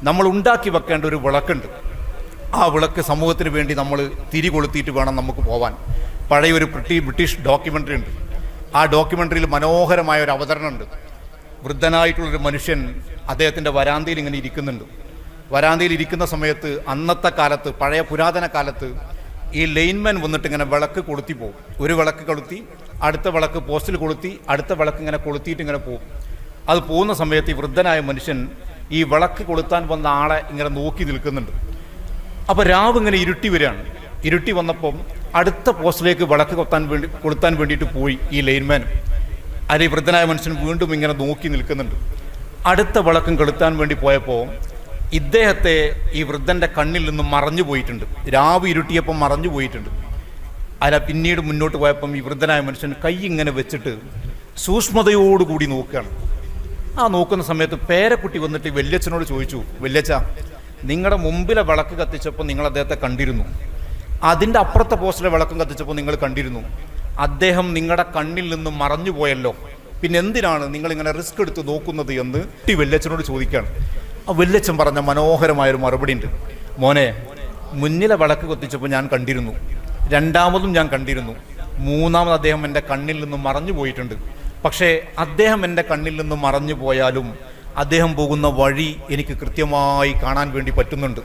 നമ്മൾ ഉണ്ടാക്കി വെക്കേണ്ട ഒരു വിളക്കുണ്ട്. ആ വിളക്ക് സമൂഹത്തിന് വേണ്ടി നമ്മൾ തിരി കൊളുത്തിയിട്ട് വേണം നമുക്ക് പോവാൻ. പഴയൊരു ബ്രിട്ടീഷ് ഡോക്യുമെൻ്ററി ഉണ്ട്. ആ ഡോക്യുമെൻ്ററിയിൽ മനോഹരമായ ഒരു അവതരണമുണ്ട്. വൃദ്ധനായിട്ടുള്ളൊരു മനുഷ്യൻ അദ്ദേഹത്തിൻ്റെ വരാന്തയിൽ ഇങ്ങനെ ഇരിക്കുന്നുണ്ട്. വരാന്തയിൽ ഇരിക്കുന്ന സമയത്ത് അന്നത്തെ കാലത്ത്, പഴയ പുരാതന കാലത്ത്, ഈ ലൈൻമാൻ വന്നിട്ട് ഇങ്ങനെ വിളക്ക് കൊളുത്തി പോകും. ഒരു വിളക്ക് കൊളുത്തി, അടുത്ത വിളക്ക് പോസ്റ്റിൽ കൊളുത്തി, അടുത്ത വിളക്ക് ഇങ്ങനെ കൊളുത്തിയിട്ട് ഇങ്ങനെ പോകും. അത് പോകുന്ന സമയത്ത് ഈ വൃദ്ധനായ മനുഷ്യൻ ഈ വിളക്ക് കൊളുത്താൻ വന്ന ആളെ ഇങ്ങനെ നോക്കി നിൽക്കുന്നുണ്ട്. അപ്പോൾ രാവ് ഇങ്ങനെ ഇരുട്ടി വരികയാണ്. ഇരുട്ടി വന്നപ്പം അടുത്ത പോസ്റ്റിലേക്ക് വിളക്ക് കൊളുത്താൻ വേണ്ടിയിട്ട് പോയി ഈ ലൈൻമാൻ. ഈ വൃദ്ധനായ മനുഷ്യൻ വീണ്ടും ഇങ്ങനെ നോക്കി നിൽക്കുന്നുണ്ട്. അടുത്ത വിളക്കും കൊളുത്താൻ വേണ്ടി പോയപ്പോൾ ഇദ്ദേഹത്തെ ഈ വൃദ്ധൻ്റെ കണ്ണിൽ നിന്നും മറഞ്ഞു പോയിട്ടുണ്ട്. രാവ് ഇരുട്ടിയപ്പം മറഞ്ഞു പോയിട്ടുണ്ട്. പിന്നീട് മുന്നോട്ട് പോയപ്പം ഈ വൃദ്ധനായ മനുഷ്യൻ കൈ ഇങ്ങനെ വെച്ചിട്ട് സൂക്ഷ്മതയോടുകൂടി നോക്കുകയാണ്. ആ നോക്കുന്ന സമയത്ത് പേരക്കുട്ടി വന്നിട്ട് വല്യച്ഛനോട് ചോദിച്ചു, വല്യച്ഛ, നിങ്ങളുടെ മുമ്പിലെ വിളക്ക് കത്തിച്ചപ്പോൾ നിങ്ങൾ അദ്ദേഹത്തെ കണ്ടിരുന്നു, അതിൻ്റെ അപ്പുറത്തെ പോസ്റ്റിലെ വിളക്കും കത്തിച്ചപ്പോൾ നിങ്ങൾ കണ്ടിരുന്നു, അദ്ദേഹം നിങ്ങളുടെ കണ്ണിൽ നിന്നും മറഞ്ഞു പോയല്ലോ, പിന്നെ എന്തിനാണ് നിങ്ങളിങ്ങനെ റിസ്ക് എടുത്ത് നോക്കുന്നത് എന്ന് വല്യച്ഛനോട് ചോദിക്കുകയാണ്. ആ വല്യച്ഛൻ പറഞ്ഞ മനോഹരമായൊരു മറുപടി ഉണ്ട്. മോനെ, മുന്നിലെ വിളക്ക് കത്തിച്ചപ്പോൾ ഞാൻ കണ്ടിരുന്നു, രണ്ടാമതും ഞാൻ കണ്ടിരുന്നു, മൂന്നാമത് അദ്ദേഹം എൻ്റെ കണ്ണിൽ നിന്നും മറഞ്ഞു പോയിട്ടുണ്ട്. പക്ഷേ അദ്ദേഹം എൻ്റെ കണ്ണിൽ നിന്നും മറഞ്ഞു പോയാലും അദ്ദേഹം പോകുന്ന വഴി എനിക്ക് കൃത്യമായി കാണാൻ വേണ്ടി പറ്റുന്നുണ്ട്.